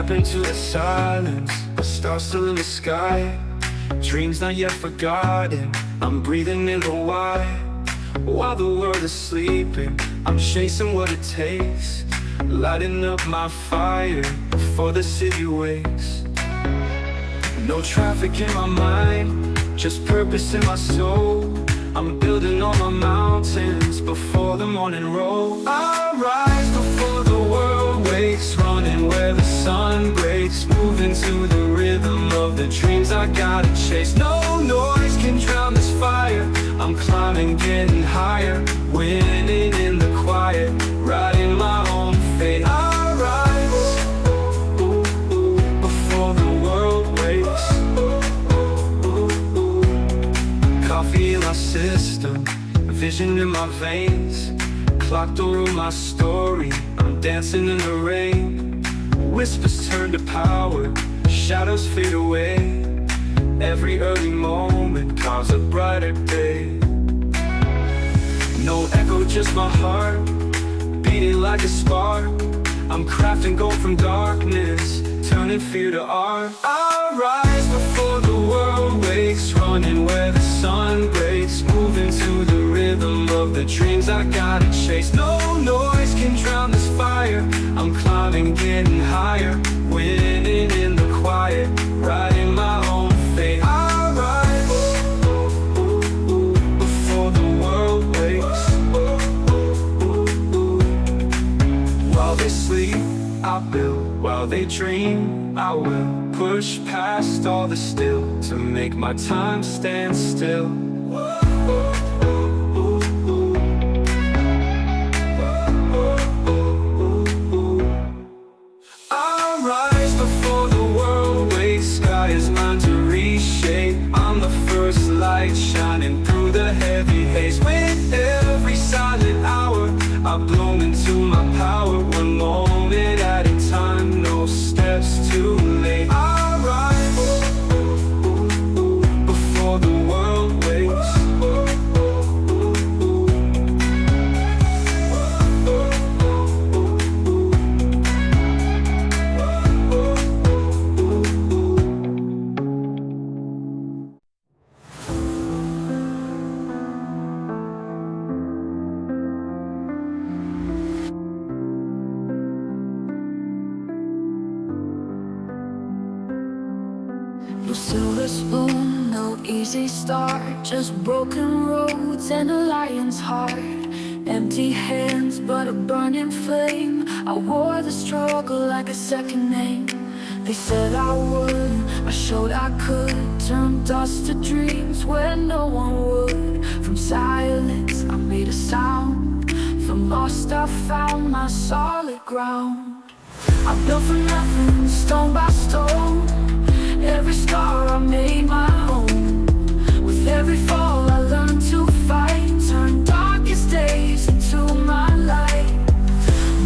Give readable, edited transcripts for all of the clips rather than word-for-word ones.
step into the silence, the stars still in the sky, dreams not yet forgotten. I'm breathing in the why. While the world is sleeping, I'm chasing what it takes, lighting up my fire before the city wakes. No traffic in my mind, just purpose in my soul. I'm building on my mountains before the morning rolls. I rise before the world wakes, running where the sun breaks, moving to the rhythm of the dreams I gotta chase. No noise can drown this fire. I'm climbing, getting higher, winning in the quiet, writing my own fate. I rise before the world wakes. Coffee in my system, vision in my veins, clock don't rule my story. I'm dancing in the rain. Whispers turn to power, shadows fade away. Every early moment carves a brighter day. No echo, just my heart, beating like a spark. I'm crafting gold from darkness, turning fear to art. I rise before the world wakes, running where the sun breaks, moving to the rhythm of the dreams I gotta chase. No noise can drown this fire. I'm climbing, getting higher, winning in the quiet, writing my own fate. I rise before the world wakes. While they sleep, I build. While they dream, I will push past all the still to make my time stand still. I rise before the world wakes, sky is mine to reshape. I'm the first light shining through the heavy haze. With every silent hour, I bloom into my power, one moment at a time, no steps too late. I rise before the world wakes. No silver spoon, no easy start, just broken roads and a lion's heart. Empty hands, but a burning flame. I wore the struggle like a second name. They said I would, I showed I could turn dust to dreams where no one would. From silence, I made a sound. From lost, I found my solid ground. I built from nothing, stone by stone. Every scar I made my own. With every fall I learned to fight, turn darkest days into my light.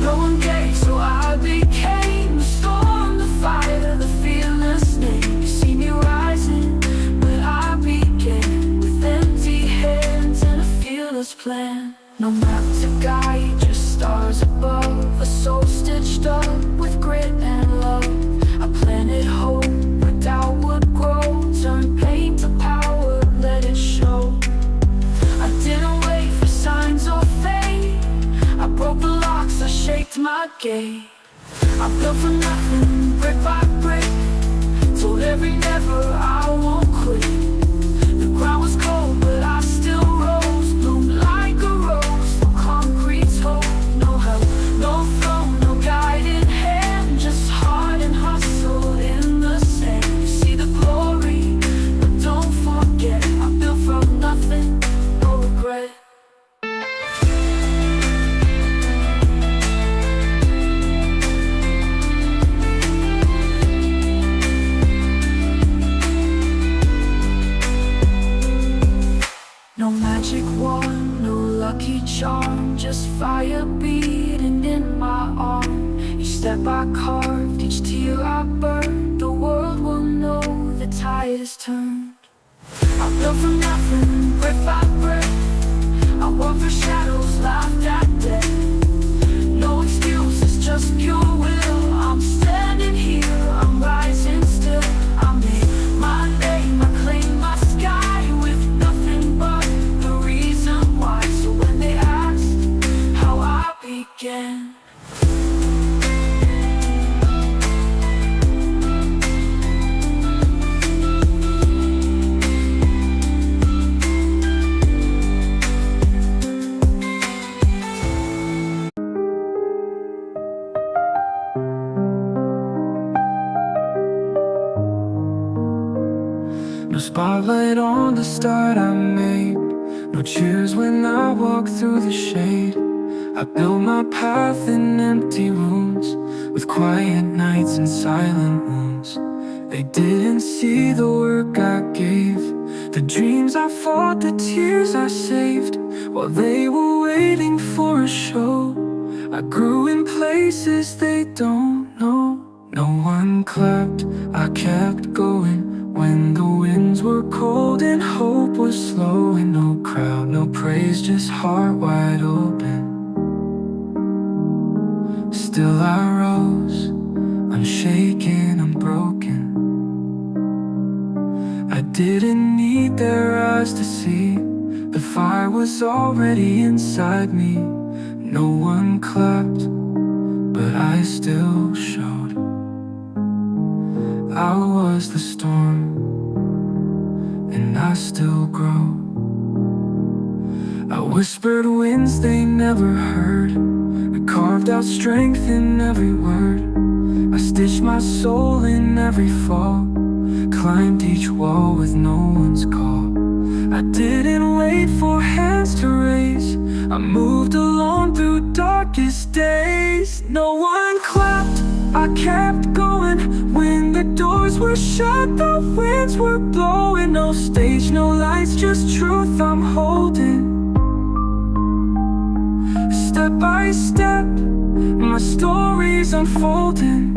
No one gave, so I became the storm, the fire, the fearless name. You see me rising, but I began with empty hands and a fearless plan. No map to guide, just stars above, a soul stitched up with grit and love. I planted hope, doubt would grow, turn pain to power, let it show. I didn't wait for signs or fate. I broke the locks, I shaped my gate. I built from nothing, brick by brick. Told every never, I won't quit. The ground was cold, but I still rose. Bloomed like a rose, no concrete's hope. No help, no throne, no guiding hand, just heart and hustle in the sand. Glory, but don't forget, I built from nothing, no regret. No magic wand, no lucky charm, just fire beating in my arm. Each step I carved, each tear I burned, the world will know the tide has turned. I built from nothing, brick by brick. I worked for shadows, laughed at death. No excuses, just pure will. I'm standing here No cheers when I walk through the shade. I built my path in empty rooms, with quiet nights and silent wounds. They didn't see the work I gave, the dreams I fought, the tears I saved, while they were waiting for a show. I grew in places they don't know. No one clapped, I kept going when the winds were cold and hope was slow. And no crowd, no praise, just heart wide open. Still I rose, unshaken, unbroken. I didn't need their eyes to see, the fire was already inside me. No one clapped, but I still showed. I was the storm, and I still grow. I whispered winds they never heard, I carved out strength in every word. I stitched my soul in every fall, climbed each wall with no one's call. I didn't wait for hands to raise, I moved alone through darkest days. No one clapped, I kept going when the doors were shut, the winds were blowing. No stage, no lights, just truth I'm holding. Step by step, my story's unfolding.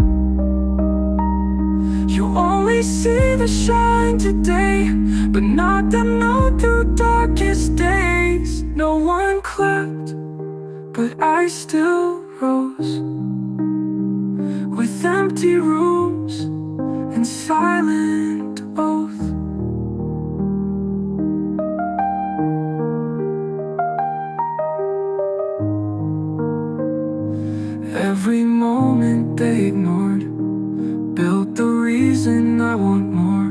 You only see the shine today, but not the note through darkest days. No one clapped, but I still rose, with empty rooms and silent oath. Every moment they ignored built the reason I want more.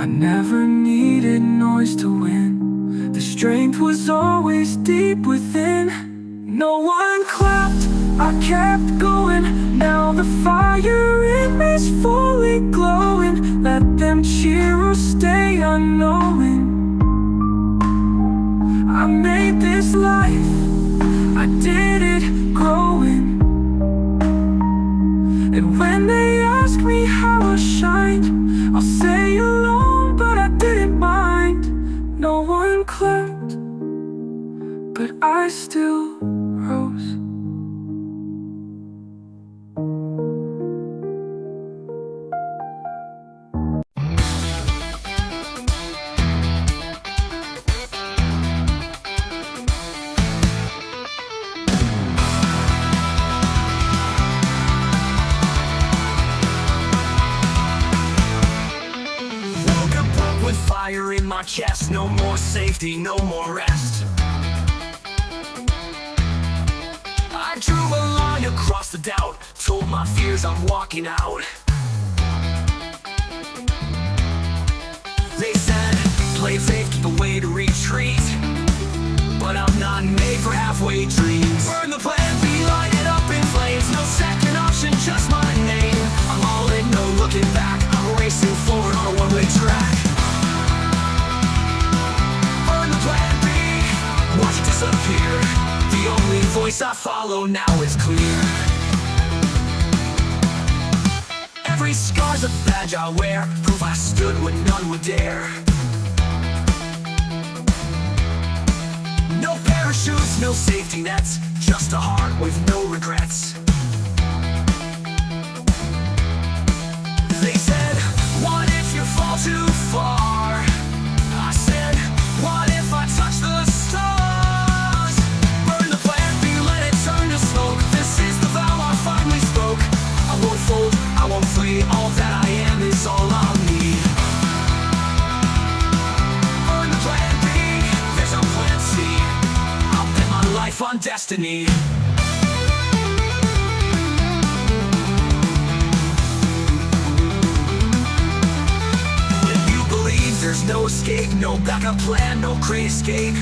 I never needed noise to win, the strength was always deep within. No one clapped, I kept going. Now the fire in me's fully glowing. Let them cheer or stay unknowing. I made this life, I did it growing. And when they ask me how I shined, I'll say alone, but I didn't mind. No one clapped, but I still rose. Fire in my chest, no more safety, no more rest. I drew a line across the doubt, told my fears I'm walking out. They said, play safe, keep away to retreat, but I'm not made for halfway dreams. Burn the plan B, light it up in flames. No second option, just my name. I'm all in, no looking back. I'm racing forward on a one-way track. Plan B, watch it disappear. The only voice I follow now is clear. Every scar's a badge I wear, proof I stood when none would dare. No parachutes, no safety nets, just a heart with no regrets. They said, what if you fall too far? I said, what if I touch the stars? Burn the plan B, let it turn to smoke. This is the vow I finally spoke. I won't fold, I won't flee. All that I am is all I'll need. Burn the plan B, there's no plan C. I'll bet my life on destiny. There's no escape, no backup plan, no great escape.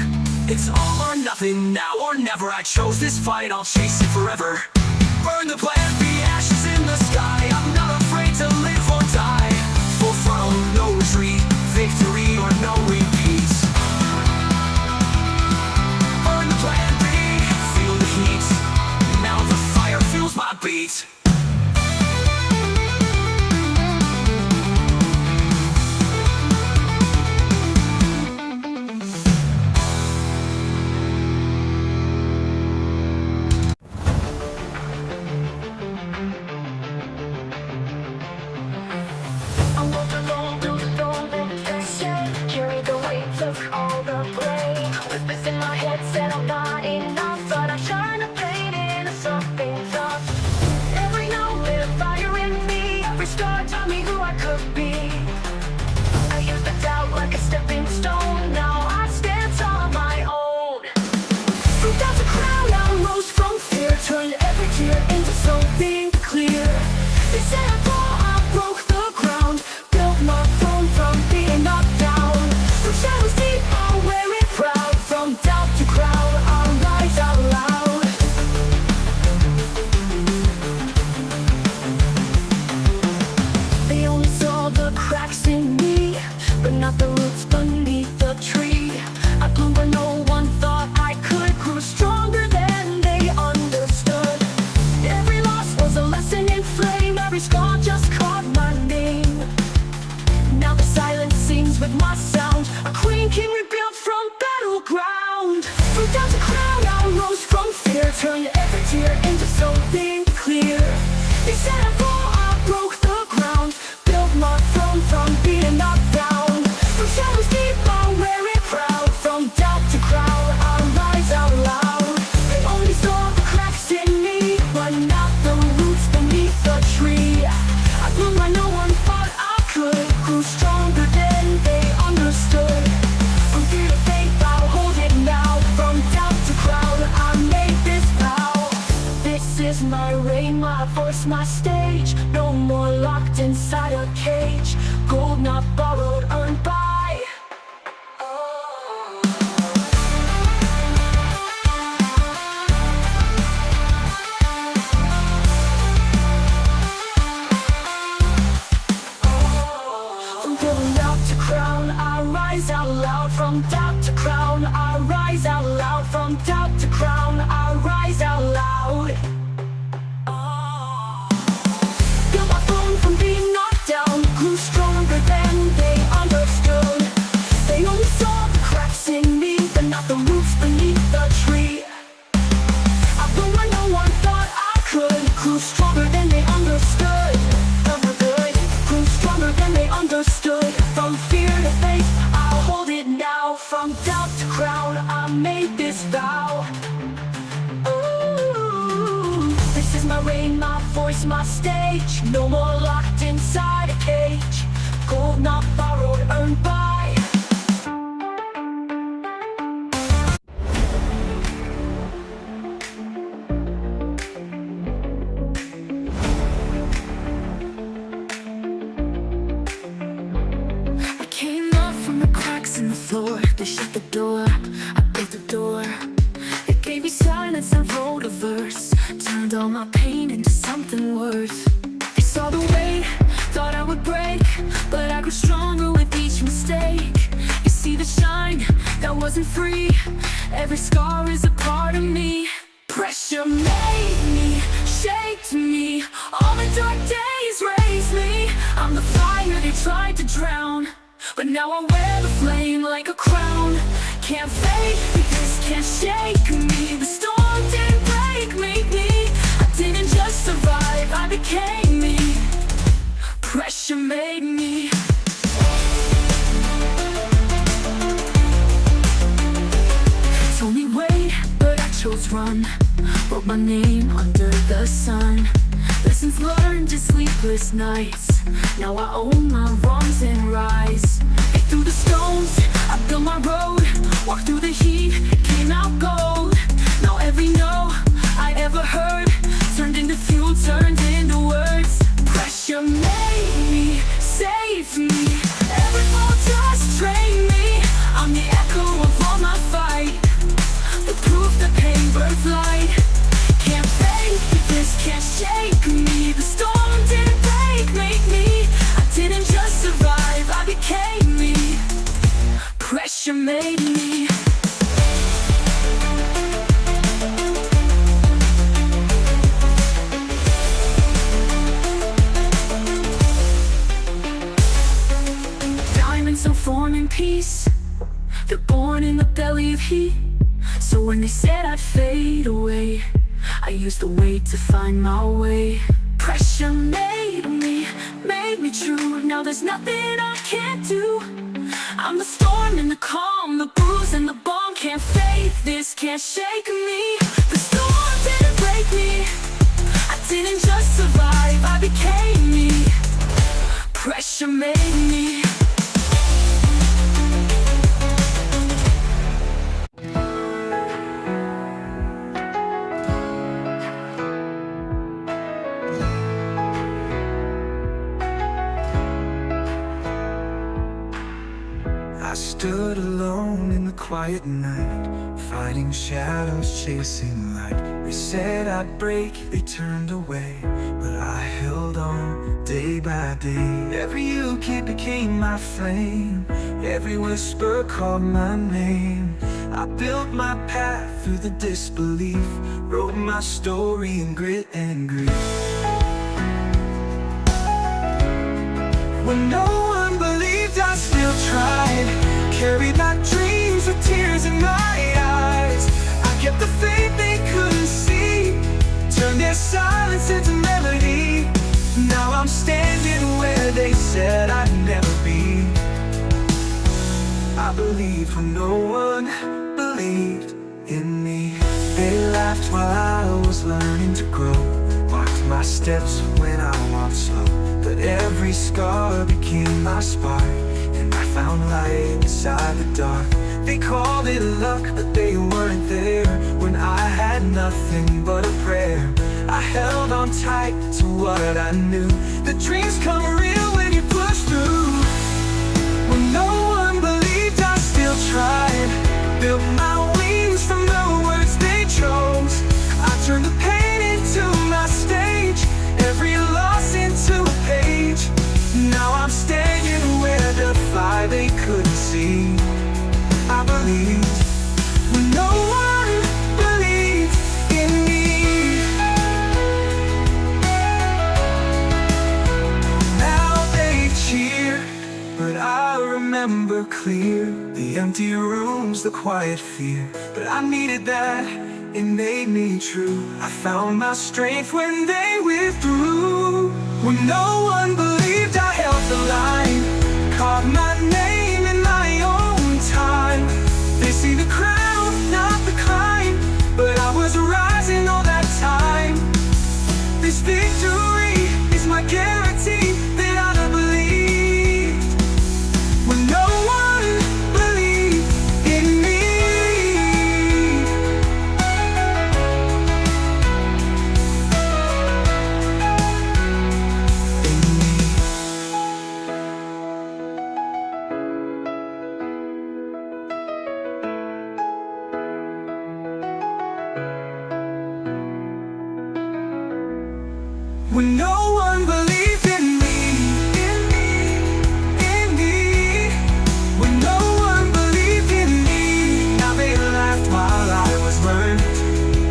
It's all or nothing, now or never. I chose this fight, I'll chase it forever. Burn the plan B, ashes in the sky. I'm not afraid to live or die. Full throttle, no retreat, victory or no repeats. The voice in my head said I'm not enough, but I'm trying to paint it into something tough. Every note lit a fire in me, every star taught me who I could be. I used the doubt like a stepping stone, now I stand tall on my own. From doubt to crown, I rose from fear, turned every tear into something clear. They said I fall, I broke the ground, built my throne from being knocked down. From shadows deep, I'll wear it proud. From doubt to crown, I'll rise out loud. They only saw the cracks in me, but not the roots beneath the tree. I blew where no one thought I could, grew stronger than they understood. Every loss was a lesson in flame, every scar just caught my name. Now the silence sings with my sound, a queen king rebuilt from battleground. From down to crown, I rose from fear, turned every tear into something clear. They said I fall, I broke the ground, built my throne from being knocked down. From shadows deep, I'll wear it proud. From doubt to crown, I'll rise out loud. They only saw the cracks in me, but not the roots beneath the tree. I blew like no one thought I could, grew stronger than they understood. From fear to faith, I'll hold it now. From doubt to crown, I made this vow. This is my reign, my voice, my stage. No more locked inside a cage. Gold not borrowed, earned by. From doubt to crown, I rise out loud. From doubt to crown, I rise out loud. From doubt to crown, I rise out loud. Built my throne from being knocked down, grew stronger than they understood. They only saw the cracks in me, but not the roots beneath the tree. I blew where no one thought I could, grew stronger than they understood. Grew stronger than they understood. From fear to faith, I'll hold it now. From doubt to crown, I made this vow. Ooh, this is my reign, my voice, my stage. No more locked inside a cage. Gold not borrowed, earned by. I came up from the cracks in the floor. They shut the door, I built the door. It gave me silence, I wrote a verse. Turned all my pain into something worth. They saw the weight, thought I would break, but I grew stronger with each mistake. You see the shine that wasn't free, every scar is a part of me. Pressure made me, shaped me, all the dark days raised me. I'm the fire they tried to drown, but now I wear the flame like a crown. Can't fake me, this can't shake me. The storm didn't break me. I didn't just survive, I became me. Pressure made me. Told me wait, but I chose run. Wrote my name under the sun. Lessons learned in sleepless nights. Now I own my wrongs and rise. They threw the stones, I built my road. Walked through the heat, came out gold. Now every no I ever heard turned into fuel, turned into words. Pressure made me, saved me. Every fall just trained me. I'm the echo of all my fight, the proof that pain birthed light. Can't fake it, this can't shake me. The storm didn't break me. I didn't just survive, I became me. Pressure made me. Diamonds don't form in peace, they're born in the belly of heat. So when they said I'd fade away, I used the weight to find my way. Pressure made me true. Now there's nothing I can't do. I'm the storm and the calm, the bruise and the bomb can't just can't shake me. The storm didn't break me. I didn't just survive, I became me. Pressure made me. I stood alone in the quiet night, fighting shadows, chasing light. They said I'd break, they turned away, but I held on day by day. Every you kid became my flame, every whisper called my name. I built my path through the disbelief, wrote my story in grit and grief. When no one believed, I still tried. Carried my dreams with tears in my eyes. I kept the faith they couldn't see, turned their silence into melody. Now I'm standing where they said I'd never be. I believed when no one believed in me. They laughed while I was learning to grow, marked my steps when I walked slow. But every scar became my spark, and I found light inside the dark. They called it luck, but they weren't there when I had nothing but a prayer. I held on tight to what I knew. The dreams come real when you push through. When no one believed, I still tried. Built my wings from the words they chose. I turned the pain into my stage, every loss into a page. Now I'm standing where the fire they couldn't see. I believed when no one believed in me. Now they cheer, but I remember clear the empty rooms, the quiet fear. But I needed that, it made me true. I found my strength when they withdrew. When no one believed, I held the line, carved my name in my own time. They see the crown, not the climb, but I was rising all that time. This victory is my guarantee that I believed when no one believed in me. When no one believed in me, in me, in me. When no one believed in me, now they laughed while I was learning.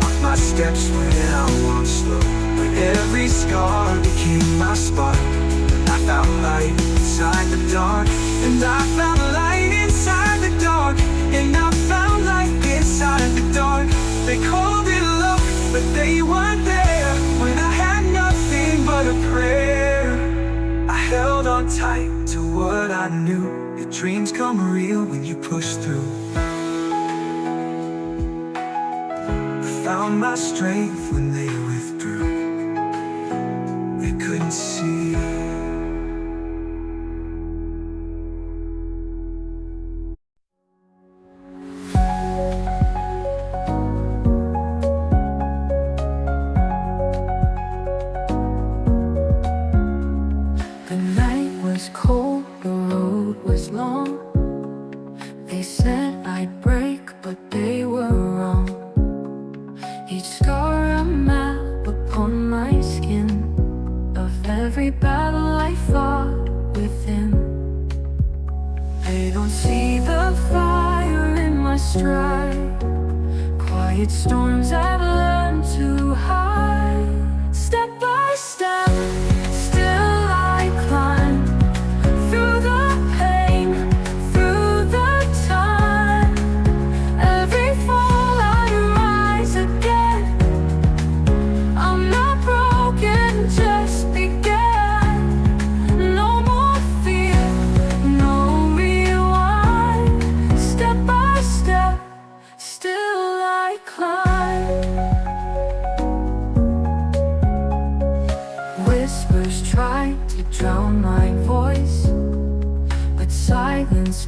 Off my steps when I walked slow, but every scar became my spark. I found light inside the dark, and I found light inside the dark, and I found light inside the dark. They called it luck, but they weren't there when I had nothing but a prayer. I held on tight to what I knew. Your dreams come real when you push through. I found my strength when they withdrew. They couldn't see. Cold, the road was long. They said I'd break, but they were wrong. Each scar a map upon my skin of every battle I fought within. They don't see the fire in my stride, quiet storms I've learned to hide. Step by step, still I climb through the pain, through the time. Every fall I rise again. I'm not broken, just began. No more fear, no rewind. Step by step, still I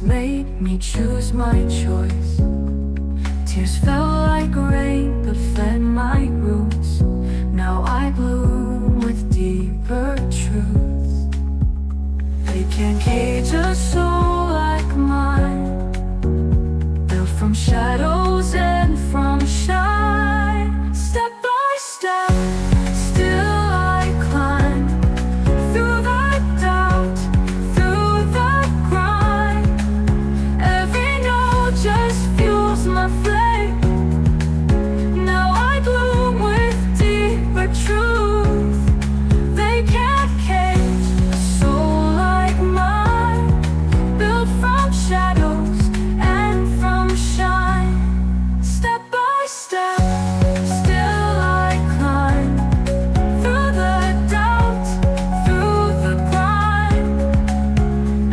made me choose my choice. Tears fell like rain but fed my roots. Now I bloom with deeper truths. They can't cage a soul like mine, built from shadows and from shine. Step by step, still I climb through the doubt, through the grind. Every note just fuels my flame. Now I bloom with deeper truth. They can't cage a soul like mine, built from shadows and from shine. Step by step, still I climb through the doubt, through the grind.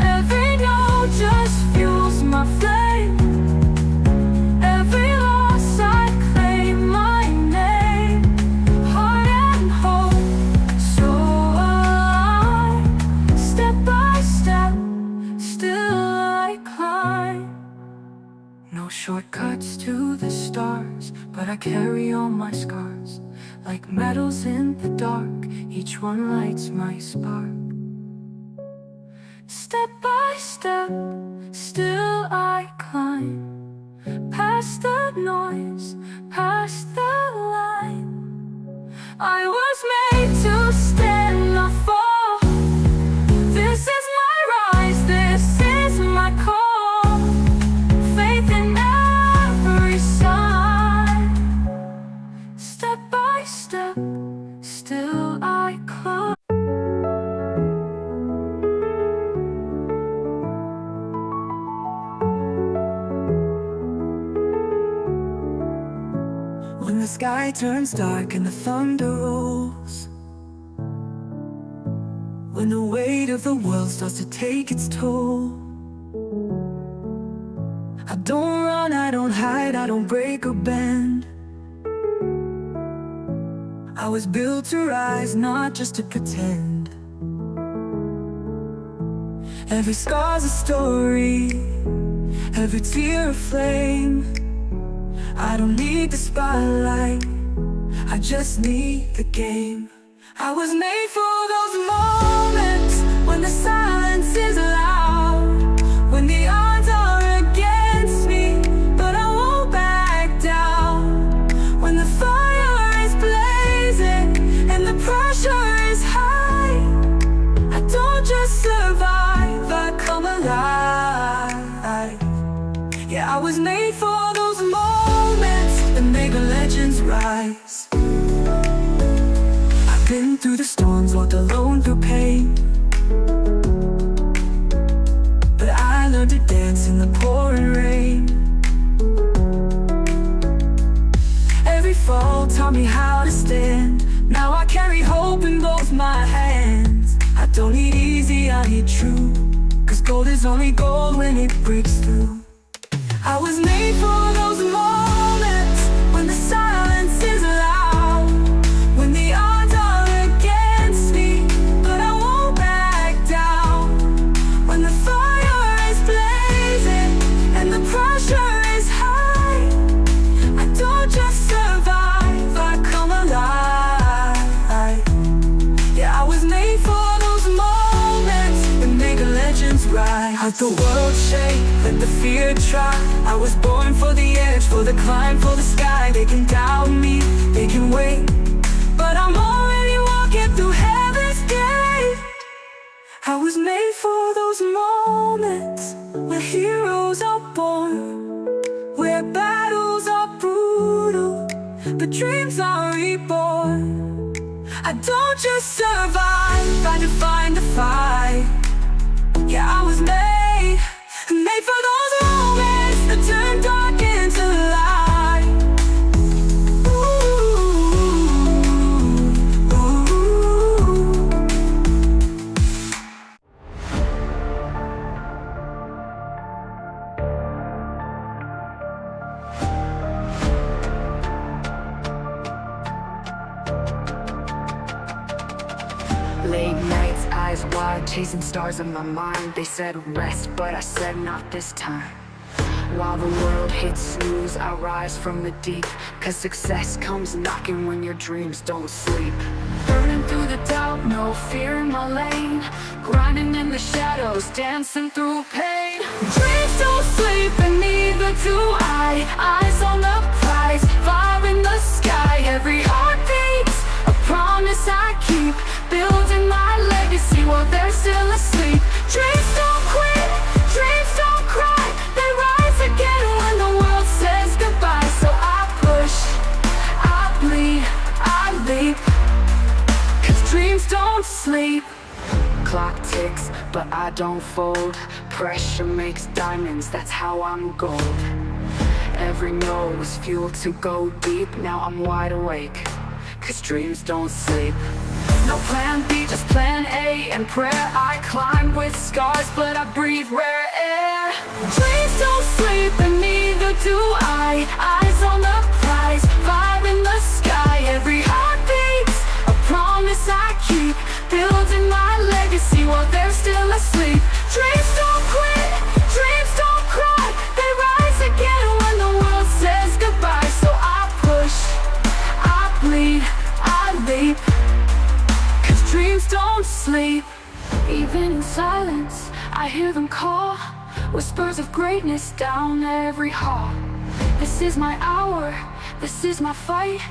Every note just fuels my flame. Every loss I claim my name. Heart and hope so alive. Step by step, still I climb. No shortcuts to the stars, but I carry all my scars like metals in the dark. Each one lights my spark. Step by step, still I climb, past the noise, past the line. I was made to stand, not fall. This is my rise, this is my call. Faith in every sign. Step by step, still I climb. When the sky turns dark and the thunder rolls, when the weight of the world starts to take its toll, I don't run, I don't hide, I don't break or bend. I was built to rise, not just to pretend. Every scar's a story, every tear a flame. I don't need the spotlight, I just need the game. I was made for those moments when the silence is loud, when the odds are against me, but I won't back down. When the fire is blazing and the pressure is high, I don't just survive, I come alive. Yeah, I was made for those moments that make the legends rise. I've been through the storms, walked alone through pain, but I learned to dance in the pouring rain. Every fall taught me how to stand. Now I carry hope in both my hands. I don't need easy, I need true, 'cause gold is only gold when it breaks through. I was made for those moments when the silence is loud, when the odds are against me, but I won't back down. When the fire is blazing and the pressure is high, I don't just survive, I come alive. Yeah, I was made for those moments that make legends rise. Let the world shake, let the fear try. I was born for the edge, for the climb, for the sky. They can doubt me, they can wait, but I'm already walking through heaven's gate. I was made for those moments where heroes are born, where battles are brutal, but dreams are reborn. I don't just survive, I define the fight. Yeah, I was made for those moments that turn dark into light. Ooh, ooh. Late nights, eyes eyes wide, chasing stars in my mind. They said rest, but I said not this time. While the world hits snooze, I rise from the deep, 'cause success comes knocking when your dreams don't sleep. Burning through the doubt, no fear in my lane. Grinding in the shadows, dancing through pain. Dreams don't sleep and neither do I. Eyes on the prize, fire in the sky. Every heartbeat, a promise I keep. Building my legacy while they're still asleep. Dreams don't quit, dreams don't cry. They rise again when the world says goodbye. So I push, I bleed, I leap, 'cause dreams don't sleep. Clock ticks, but I don't fold. Pressure makes diamonds, that's how I'm gold. Every no was fuel to go deep. Now I'm wide awake, 'cause dreams don't sleep. No plan B, just plan A and prayer. I climb with scars, but I breathe rare air. Dreams don't sleep and neither do I. Eyes on the prize, fire in the sky. Every heartbeat, a promise I keep. Building my legacy while they're still asleep. Dreams don't quit, dreams don't cry. They rise again when the world says goodbye. So I push, I bleed, I leap, 'cause dreams don't sleep. Even in silence, I hear them call. Whispers of greatness down every hall. This is my hour, this is my fight.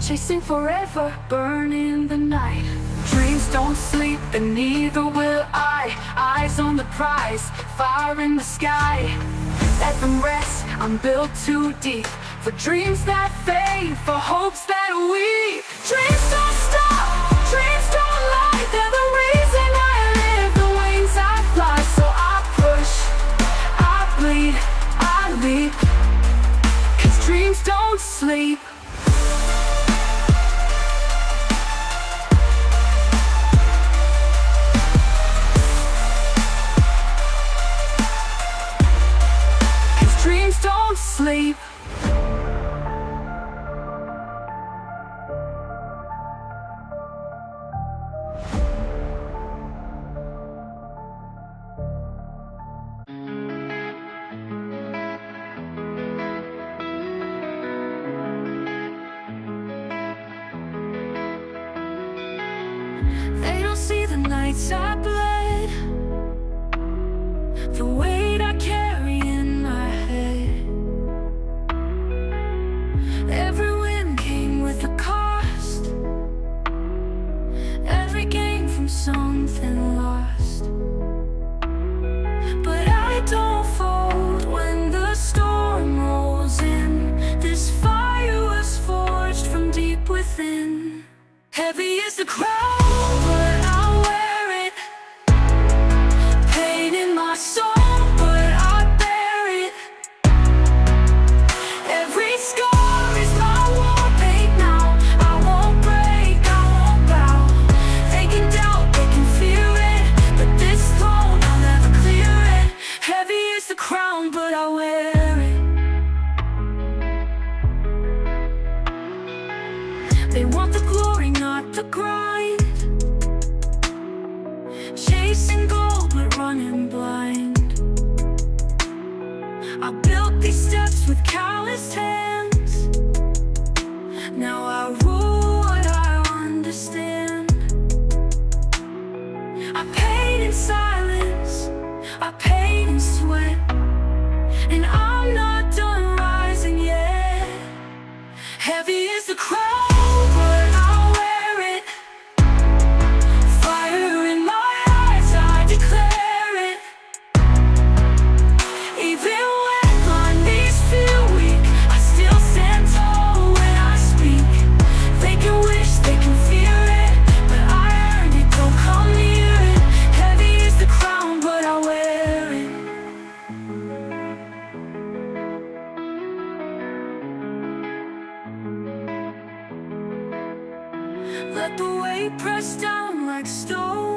Chasing forever, burning the night. Dreams don't sleep and neither will I. Eyes on the prize, fire in the sky. Let them rest, I'm built too deep. For dreams that fade, for hopes that weep. Dreams don't stop, dreams don't lie. They're the reason I live, the wings I fly. So I push, I bleed, I leap, 'cause dreams don't sleep. Dreams don't sleep. They don't see the nights I bled, the weight I carry in my head. Every win came with a cost, every gain from something lost. But I don't fold when the storm rolls in. This fire was forged from deep within. Heavy is the crown, but I wear it. Pain in my soul, but I bear it. Every scar is my war paint now. I won't break, I won't bow. They can doubt, they can fear it, but this throne, I'll never clear it. Heavy is the crown, but I wear it. They want the glory, not the grind. Chasing gold, but running blind. I built these steps with calloused hands. Now I rule what I understand. I paid in silence, I paid in sweat, and I'm not done rising yet. Heavy is the crown, but I wear it. Fire in my eyes, I declare it. Even when my knees feel weak, I still stand tall when I speak. They can wish, they can fear it, but I earned it, don't come near it. Heavy is the crown, but I wear it. Let the weight press down like stone.